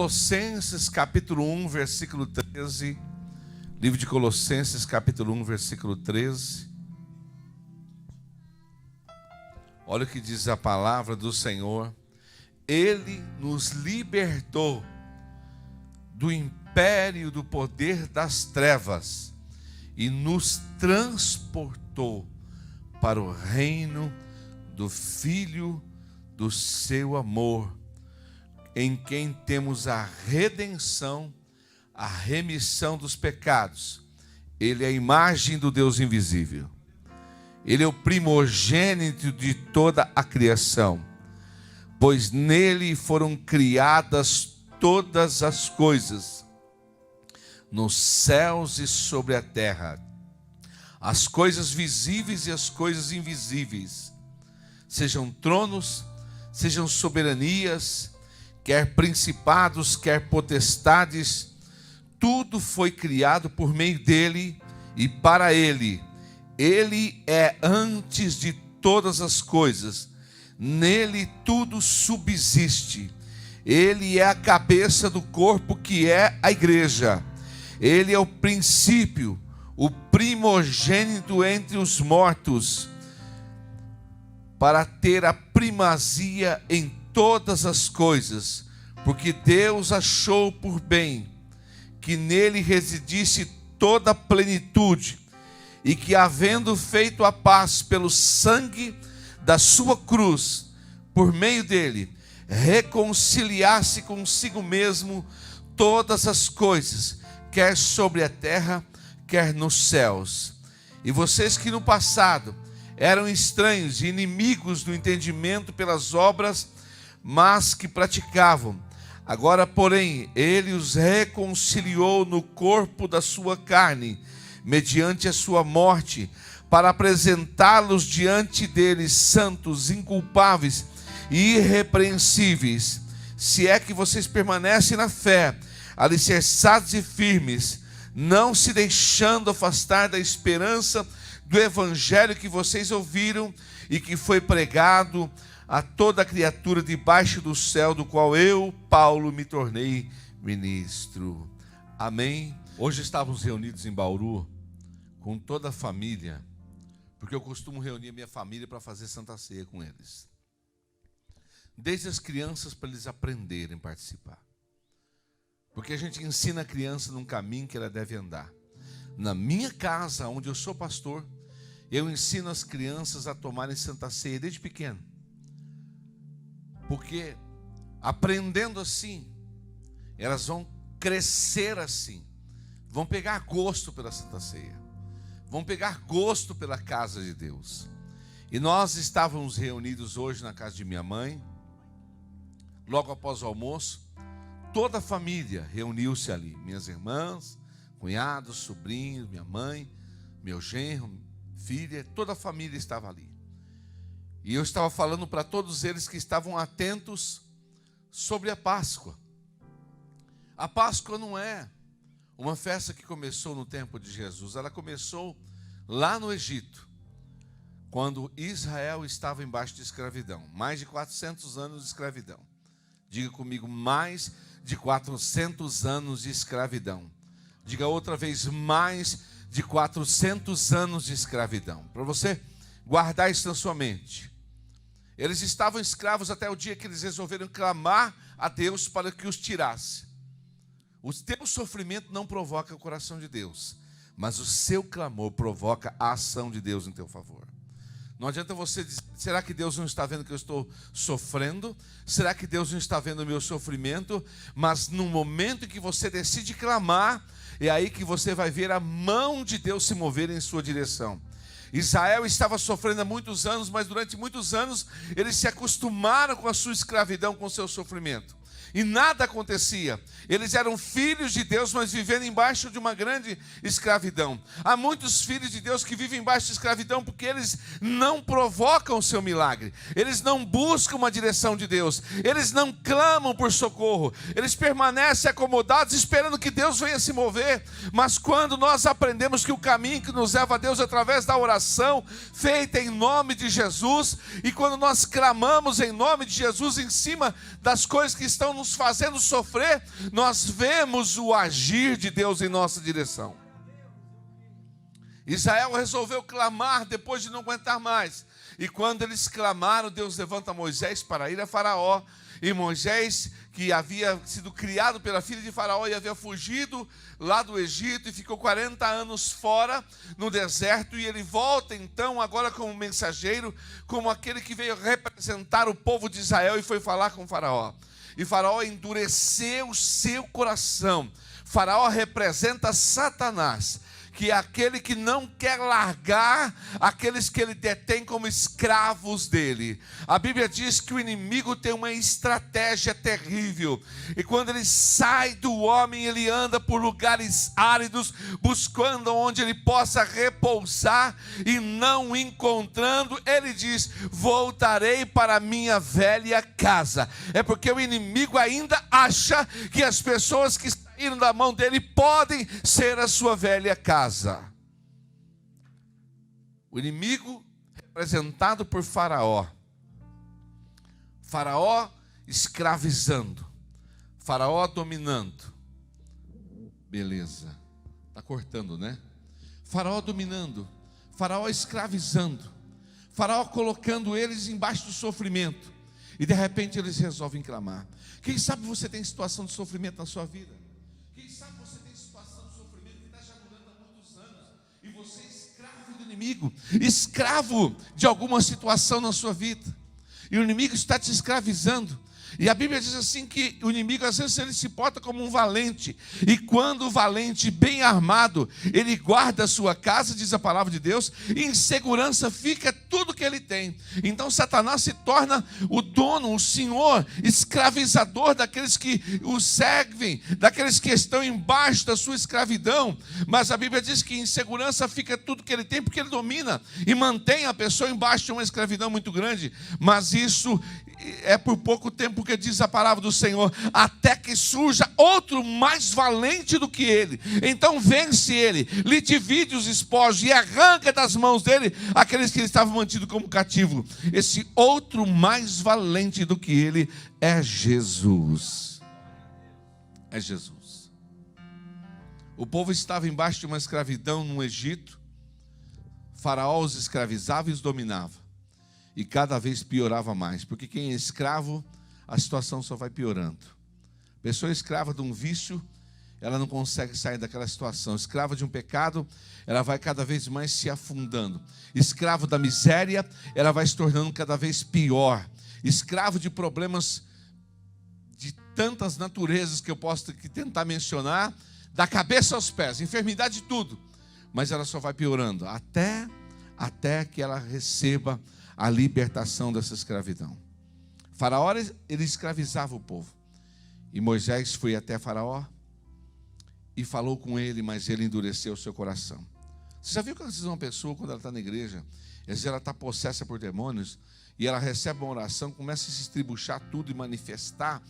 Colossenses capítulo 1, versículo 13. Livro de Colossenses capítulo 1, versículo 13. Olha o que diz a palavra do Senhor. Ele nos libertou do império do poder das trevas e nos transportou para o reino do Filho do seu amor, em quem temos a redenção, a remissão dos pecados. Ele é a imagem do Deus invisível. Ele é o primogênito de toda a criação, pois nele foram criadas todas as coisas, nos céus e sobre a terra, as coisas visíveis e as coisas invisíveis, sejam tronos, sejam soberanias, quer principados, quer potestades, tudo foi criado por meio dele e para ele. Ele é antes de todas as coisas, nele tudo subsiste. Ele é a cabeça do corpo que é a igreja. Ele é o princípio, o primogênito entre os mortos, para ter a primazia em todas as coisas, porque Deus achou por bem que nele residisse toda a plenitude, e que, havendo feito a paz pelo sangue da sua cruz, por meio dele, reconciliasse consigo mesmo todas as coisas, quer sobre a terra, quer nos céus. E vocês que no passado eram estranhos e inimigos do entendimento pelas obras, mas que praticavam, agora, porém, ele os reconciliou no corpo da sua carne, mediante a sua morte, para apresentá-los diante dele santos, inculpáveis e irrepreensíveis. Se é que vocês permanecem na fé, alicerçados e firmes, não se deixando afastar da esperança do evangelho que vocês ouviram e que foi pregado a toda criatura debaixo do céu, do qual eu, Paulo, me tornei ministro. Amém? Hoje estávamos reunidos em Bauru com toda a família, porque eu costumo reunir a minha família para fazer Santa Ceia com eles. Desde as crianças, para eles aprenderem a participar. Porque a gente ensina a criança num caminho que ela deve andar. Na minha casa, onde eu sou pastor, eu ensino as crianças a tomarem Santa Ceia desde pequeno. Porque aprendendo assim, elas vão crescer assim, vão pegar gosto pela Santa Ceia, vão pegar gosto pela casa de Deus. E nós estávamos reunidos hoje na casa de minha mãe, logo após o almoço, toda a família reuniu-se ali, minhas irmãs, cunhados, sobrinhos, minha mãe, meu genro, filha, toda a família estava ali. E eu estava falando para todos eles que estavam atentos sobre a Páscoa. A Páscoa não é uma festa que começou no tempo de Jesus. Ela começou lá no Egito, quando Israel estava embaixo de escravidão. Mais de 400 anos de escravidão. Diga comigo, mais de 400 anos de escravidão. Diga outra vez, mais de 400 anos de escravidão. Para você guardar isso na sua mente. Eles estavam escravos até o dia que eles resolveram clamar a Deus para que os tirasse. O teu sofrimento não provoca o coração de Deus, mas o seu clamor provoca a ação de Deus em teu favor. Não adianta você dizer, será que Deus não está vendo que eu estou sofrendo? Será que Deus não está vendo o meu sofrimento? Mas no momento em que você decide clamar, é aí que você vai ver a mão de Deus se mover em sua direção. Israel estava sofrendo há muitos anos, mas durante muitos anos eles se acostumaram com a sua escravidão, com o seu sofrimento. E nada acontecia. Eles eram filhos de Deus, mas vivendo embaixo de uma grande escravidão. Há muitos filhos de Deus que vivem embaixo de escravidão porque eles não provocam o seu milagre. Eles não buscam uma direção de Deus. Eles não clamam por socorro. Eles permanecem acomodados esperando que Deus venha se mover. Mas quando nós aprendemos que o caminho que nos leva a Deus é através da oração feita em nome de Jesus, e quando nós clamamos em nome de Jesus em cima das coisas que estão estão nos fazendo sofrer, nós vemos o agir de Deus em nossa direção. Israel resolveu clamar depois de não aguentar mais. E quando eles clamaram, Deus levanta Moisés para ir a Faraó. E Moisés, que havia sido criado pela filha de Faraó e havia fugido lá do Egito e ficou 40 anos fora no deserto, e ele volta então agora como mensageiro, como aquele que veio representar o povo de Israel e foi falar com Faraó. E Faraó endureceu o seu coração. Faraó representa Satanás, que é aquele que não quer largar aqueles que ele detém como escravos dele. A Bíblia diz que o inimigo tem uma estratégia terrível, e quando ele sai do homem, ele anda por lugares áridos, buscando onde ele possa repousar, e não encontrando, ele diz: voltarei para a minha velha casa. É porque o inimigo ainda acha que as pessoas que saíram da mão dele podem ser a sua velha casa. O inimigo representado por Faraó. Faraó escravizando, Faraó dominando. Beleza, está cortando, né? Faraó dominando, Faraó escravizando, Faraó colocando eles embaixo do sofrimento. E de repente eles resolvem clamar. Quem sabe você tem situação de sofrimento na sua vida? Quem sabe você tem situação de sofrimento que está já durando há muitos anos, e você é escravo do inimigo, escravo de alguma situação na sua vida, e o inimigo está te escravizando. E a Bíblia diz assim que o inimigo às vezes ele se porta como um valente, e quando o valente bem armado, ele guarda a sua casa, diz a palavra de Deus, e em segurança fica tudo que ele tem. Então Satanás se torna o dono, o senhor, escravizador daqueles que o servem, daqueles que estão embaixo da sua escravidão. Mas a Bíblia diz que em segurança fica tudo que ele tem, porque ele domina e mantém a pessoa embaixo de uma escravidão muito grande. Mas isso é por pouco tempo, que diz a palavra do Senhor, até que surja outro mais valente do que ele. Então vence ele, lhe divide os espojos e arranca das mãos dele aqueles que ele estava mantido como cativo. Esse outro mais valente do que ele é Jesus. É Jesus. O povo estava embaixo de uma escravidão no Egito. Faraó os escravizava e os dominava. E cada vez piorava mais, porque quem é escravo, a situação só vai piorando. Pessoa escrava de um vício, ela não consegue sair daquela situação. Escrava de um pecado, ela vai cada vez mais se afundando. Escravo da miséria, ela vai se tornando cada vez pior. Escravo de problemas de tantas naturezas que eu posso tentar mencionar, da cabeça aos pés, enfermidade de tudo. Mas ela só vai piorando, até que ela receba a libertação dessa escravidão. Faraó, ele escravizava o povo. E Moisés foi até Faraó e falou com ele, mas ele endureceu o seu coração. Você já viu que às vezes uma pessoa, quando ela está na igreja, às vezes ela está possessa por demônios, e ela recebe uma oração, começa a se estribuchar tudo e manifestar,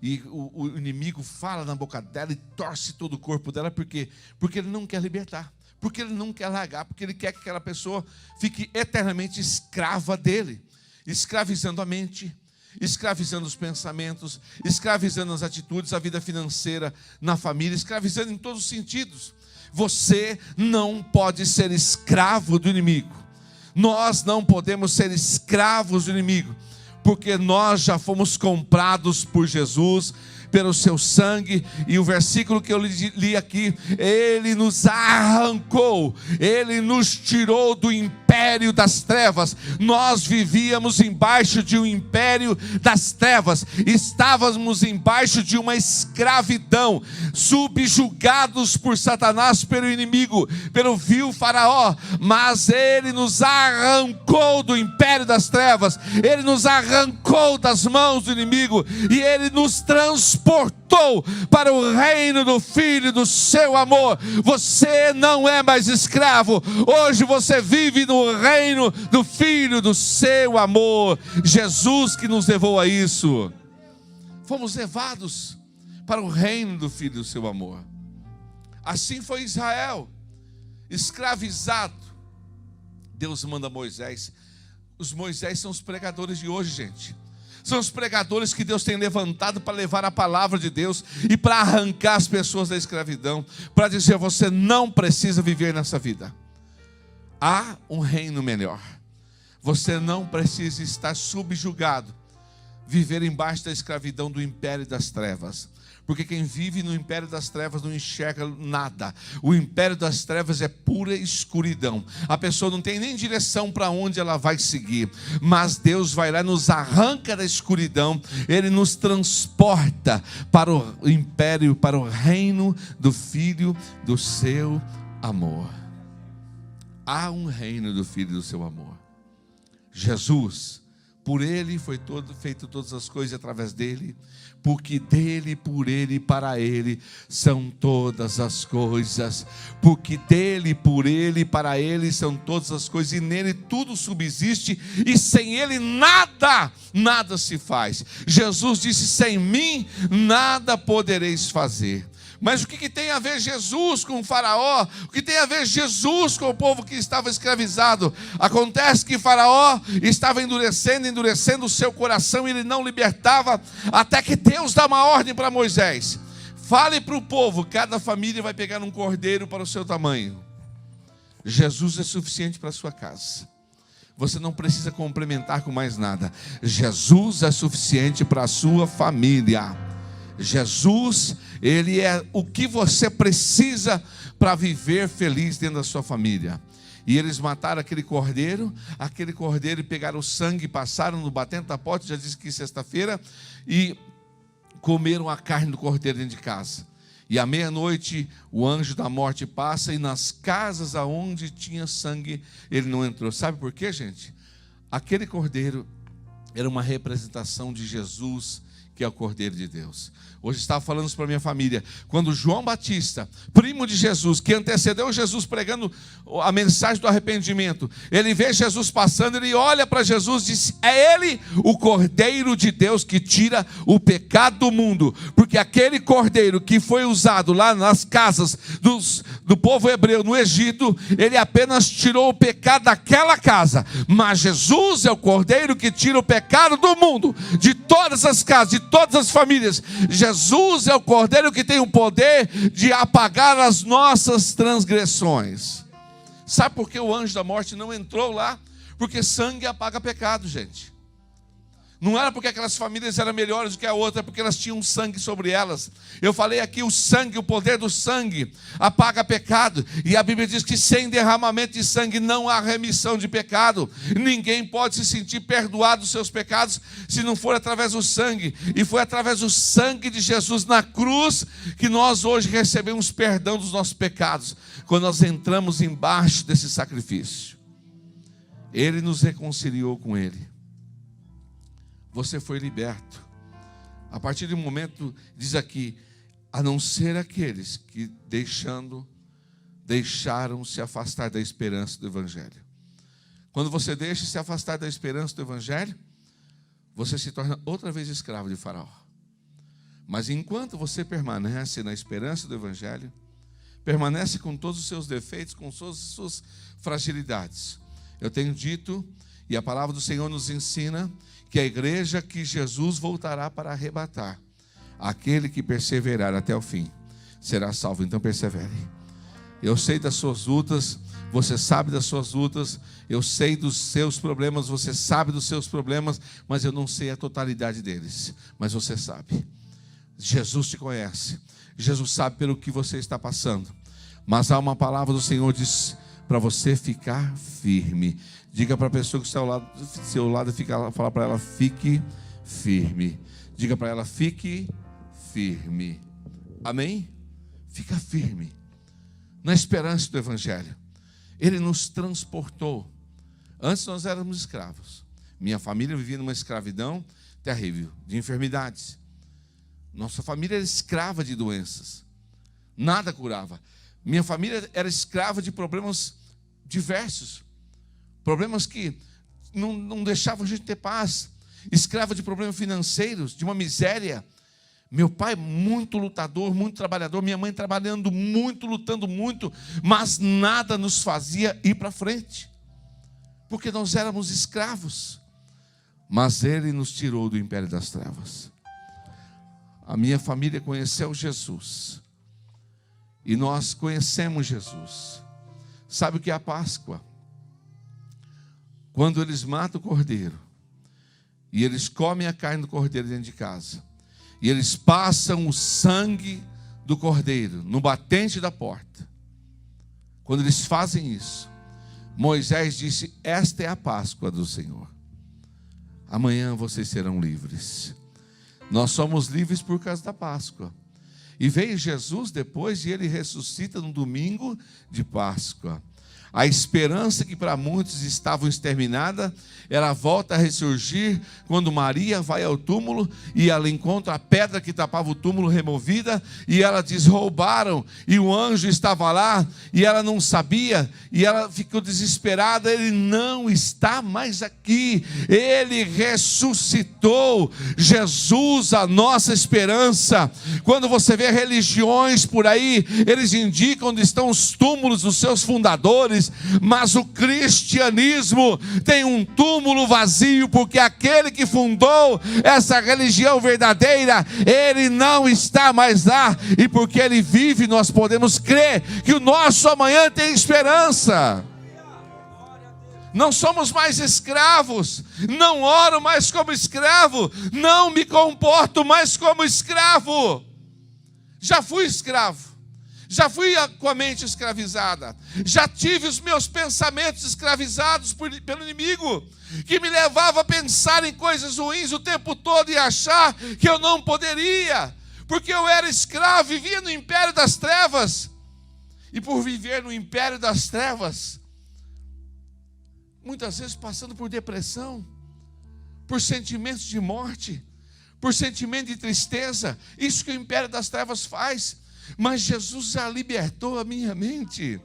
e o inimigo fala na boca dela e torce todo o corpo dela, porque ele não quer libertar. Porque ele não quer largar, porque ele quer que aquela pessoa fique eternamente escrava dele, escravizando a mente, escravizando os pensamentos, escravizando as atitudes, a vida financeira, na família, escravizando em todos os sentidos. Você não pode ser escravo do inimigo. Nós não podemos ser escravos do inimigo, porque nós já fomos comprados por Jesus, pelo seu sangue. E o versículo que eu li aqui, ele nos arrancou, ele nos tirou do império das trevas. Nós vivíamos embaixo de um império das trevas, estávamos embaixo de uma escravidão, subjugados por Satanás, pelo inimigo, pelo vil Faraó. Mas ele nos arrancou do império das trevas, ele nos arrancou das mãos do inimigo, e ele nos transportou para o reino do Filho do seu amor. Você não é mais escravo, hoje você vive no reino do Filho do seu amor. Jesus que nos levou a isso. Fomos levados para o reino do Filho do seu amor. Assim foi Israel, escravizado. Deus manda Moisés. Os Moisés são os pregadores de hoje, gente. são os pregadores que Deus tem levantado para levar a palavra de Deus e para arrancar as pessoas da escravidão, para dizer: você não precisa viver nessa vida. Há um reino melhor. Você não precisa estar subjugado, viver embaixo da escravidão do império das trevas. Porque quem vive no império das trevas não enxerga nada. O império das trevas é pura escuridão. A pessoa não tem nem direção para onde ela vai seguir. Mas Deus vai lá e nos arranca da escuridão. Ele nos transporta para o império, para o reino do Filho do seu amor. Há um reino do Filho do seu amor. Jesus, por Ele foi feito todas as coisas, através dEle, porque dEle, por Ele e para Ele são todas as coisas. Porque dEle, por Ele e para Ele são todas as coisas, e nele tudo subsiste, e sem Ele nada se faz. Jesus disse: sem mim nada podereis fazer. Mas o que tem a ver Jesus com o faraó? O que tem a ver Jesus com o povo que estava escravizado? Acontece que faraó estava endurecendo o seu coração, e ele não libertava, até que Deus dá uma ordem para Moisés: fale para o povo, cada família vai pegar um cordeiro para o seu tamanho. Jesus é suficiente para a sua casa. Você não precisa complementar com mais nada. Jesus é suficiente para a sua família. Jesus, Ele é o que você precisa para viver feliz dentro da sua família. E eles mataram aquele cordeiro e pegaram o sangue, passaram no batente da porta, já disse que sexta-feira, e comeram a carne do cordeiro dentro de casa. E à meia-noite o anjo da morte passa, e nas casas aonde tinha sangue ele não entrou. Sabe por quê, gente? Aquele cordeiro era uma representação de Jesus, que é o Cordeiro de Deus. Hoje estava falando isso para minha família. Quando João Batista, primo de Jesus, que antecedeu Jesus pregando a mensagem do arrependimento, ele vê Jesus passando, ele olha para Jesus e diz: é Ele o Cordeiro de Deus que tira o pecado do mundo. Porque aquele cordeiro que foi usado lá nas casas do povo hebreu no Egito, ele apenas tirou o pecado daquela casa. Mas Jesus é o Cordeiro que tira o pecado do mundo, de todas as casas, de todas as famílias. Jesus é o Cordeiro que tem o poder de apagar as nossas transgressões. Sabe por que o anjo da morte não entrou lá? Porque sangue apaga pecado, gente. Não era porque aquelas famílias eram melhores do que a outra, é porque elas tinham sangue sobre elas. Eu falei aqui, o sangue, o poder do sangue apaga pecado. E a Bíblia diz que sem derramamento de sangue não há remissão de pecado. Ninguém pode se sentir perdoado dos seus pecados se não for através do sangue. E foi através do sangue de Jesus na cruz que nós hoje recebemos perdão dos nossos pecados, quando nós entramos embaixo desse sacrifício. Ele nos reconciliou com Ele. Você foi liberto. A partir de um momento, diz aqui, a não ser aqueles que deixaram se afastar da esperança do Evangelho. Quando você deixa se afastar da esperança do Evangelho, você se torna outra vez escravo de Faraó. Mas enquanto você permanece na esperança do Evangelho, permanece com todos os seus defeitos, com todas as suas fragilidades. Eu tenho dito, e a palavra do Senhor nos ensina, que a igreja que Jesus voltará para arrebatar, aquele que perseverar até o fim, será salvo. Então persevere. Eu sei das suas lutas, você sabe das suas lutas, eu sei dos seus problemas, você sabe dos seus problemas, mas eu não sei a totalidade deles. Mas você sabe. Jesus te conhece. Jesus sabe pelo que você está passando. Mas há uma palavra do Senhor que diz para você ficar firme. Diga para a pessoa que está ao seu lado, fala para ela: fique firme. Diga para ela: fique firme. Amém? Fica firme na esperança do Evangelho. Ele nos transportou. Antes nós éramos escravos. Minha família vivia numa escravidão terrível, de enfermidades. Nossa família era escrava de doenças. Nada curava. Minha família era escrava de problemas diversos. Problemas que não deixavam a gente ter paz. Escrava de problemas financeiros, de uma miséria. Meu pai muito lutador, muito trabalhador. Minha mãe trabalhando muito, lutando muito. Mas nada nos fazia ir para frente. Porque nós éramos escravos. mas Ele nos tirou do império das trevas. A minha família conheceu Jesus. E nós conhecemos Jesus. Sabe o que é a Páscoa? Quando eles matam o cordeiro, e eles comem a carne do cordeiro dentro de casa, e eles passam o sangue do cordeiro no batente da porta. Quando eles fazem isso, Moisés disse: esta é a Páscoa do Senhor. Amanhã vocês serão livres. Nós somos livres por causa da Páscoa. E veio Jesus depois e ele ressuscita no domingo de Páscoa. A esperança que para muitos estava exterminada, ela volta a ressurgir quando Maria vai ao túmulo e ela encontra a pedra que tapava o túmulo removida e ela diz: roubaram, e o anjo estava lá e ela não sabia e ela ficou desesperada. Ele não está mais aqui, ele ressuscitou. Jesus, a nossa esperança. Quando você vê religiões por aí, eles indicam onde estão os túmulos dos seus fundadores, mas o cristianismo tem um túmulo vazio, porque aquele que fundou essa religião verdadeira, ele não está mais lá, e porque ele vive, nós podemos crer que o nosso amanhã tem esperança. Não somos mais escravos, não oro mais como escravo, não me comporto mais como escravo. Já fui escravo, já fui com a mente escravizada, já tive os meus pensamentos escravizados pelo inimigo, que me levava a pensar em coisas ruins o tempo todo e achar que eu não poderia, porque eu era escravo, vivia no império das trevas. E por viver no império das trevas, muitas vezes passando por depressão, por sentimentos de morte, por sentimento de tristeza. Isso que o império das trevas faz. Mas Jesus já libertou a minha mente.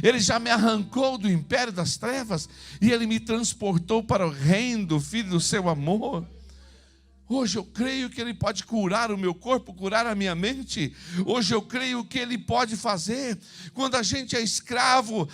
Ele já me arrancou do império das trevas e Ele me transportou para o reino do Filho do seu amor. Hoje eu creio que Ele pode curar o meu corpo, curar a minha mente. Hoje eu creio que Ele pode fazer. Quando a gente é escravo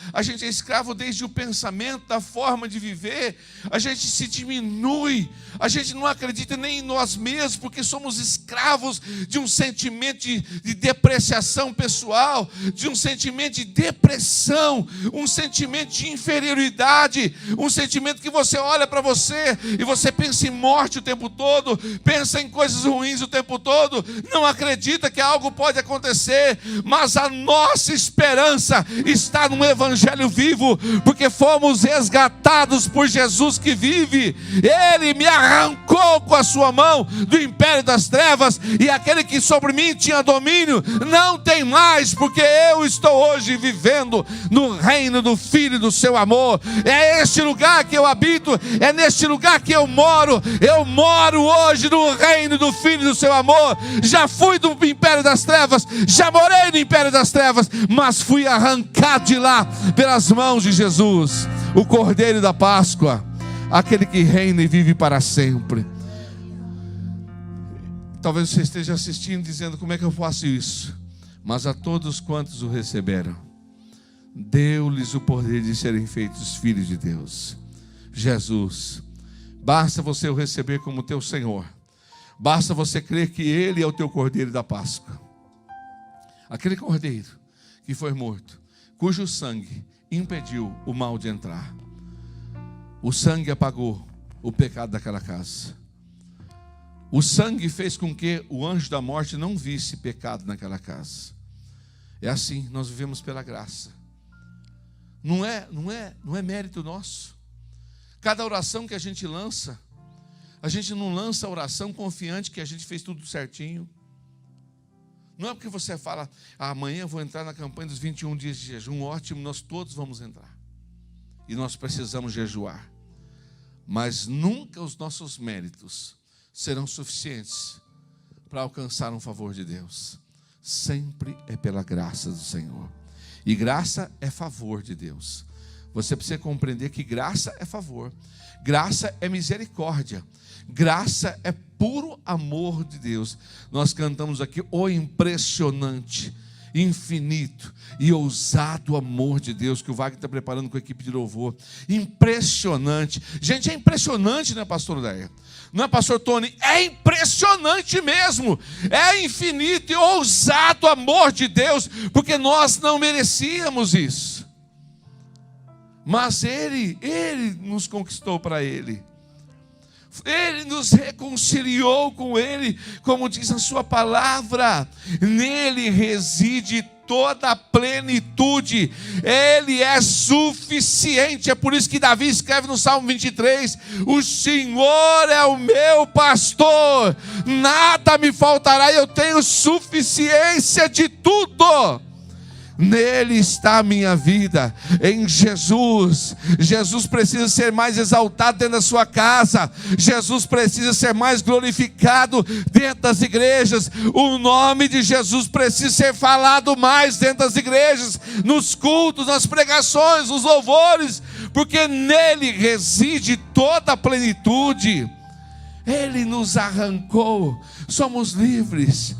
desde o pensamento, da forma de viver. A gente se diminui, a gente não acredita nem em nós mesmos, porque somos escravos de um sentimento de depreciação pessoal, de um sentimento de depressão, um sentimento de inferioridade, um sentimento que você olha para você e você pensa em morte o tempo todo, pensa em coisas ruins o tempo todo, não acredita que algo pode acontecer. Mas a nossa esperança está no Evangelho vivo, porque fomos resgatados por Jesus que vive. Ele me arrancou com a sua mão do império das trevas, e aquele que sobre mim tinha domínio não tem mais, porque eu estou hoje vivendo no reino do Filho do seu amor. É este lugar que eu habito, é neste lugar que eu moro hoje no reino do Filho do seu amor. Já fui do império das trevas, já morei no império das trevas, mas fui arrancado de lá pelas mãos de Jesus, o Cordeiro da Páscoa, aquele que reina e vive para sempre. Talvez você esteja assistindo dizendo: como é que eu faço isso? Mas a todos quantos o receberam, deu-lhes o poder de serem feitos filhos de Deus. Jesus, basta você o receber como teu Senhor, basta você crer que Ele é o teu Cordeiro da Páscoa, aquele Cordeiro que foi morto, cujo sangue impediu o mal de entrar. O sangue apagou o pecado daquela casa. O sangue fez com que o anjo da morte não visse pecado naquela casa. É assim, nós vivemos pela graça. Não é mérito nosso. Cada oração que a gente não lança a oração confiante que a gente fez tudo certinho. Não é porque você fala: amanhã eu vou entrar na campanha dos 21 dias de jejum. Ótimo, nós todos vamos entrar. E nós precisamos jejuar. Mas nunca os nossos méritos serão suficientes para alcançar um favor de Deus. Sempre é pela graça do Senhor. E graça é favor de Deus. Você precisa compreender que graça é favor, graça é misericórdia, graça é puro amor de Deus. Nós cantamos aqui: o impressionante. infinito e ousado amor de Deus que o Wagner está preparando com a equipe de louvor. Impressionante. Gente, é impressionante, né, pastor Leia? Não é, pastor Tony? É impressionante mesmo. É infinito e ousado amor de Deus, porque nós não merecíamos isso. Mas Ele nos conquistou para Ele. Ele nos reconciliou com Ele, como diz a sua palavra. Nele reside toda a plenitude. Ele é suficiente. É por isso que Davi escreve no Salmo 23: o Senhor é o meu pastor, nada me faltará, eu tenho suficiência de tudo. Nele está a minha vida, em Jesus. Jesus precisa ser mais exaltado dentro da sua casa. Jesus precisa ser mais glorificado dentro das igrejas. O nome de Jesus precisa ser falado mais dentro das igrejas, nos cultos, nas pregações, nos louvores, porque nele reside toda a plenitude. Ele nos arrancou, somos livres.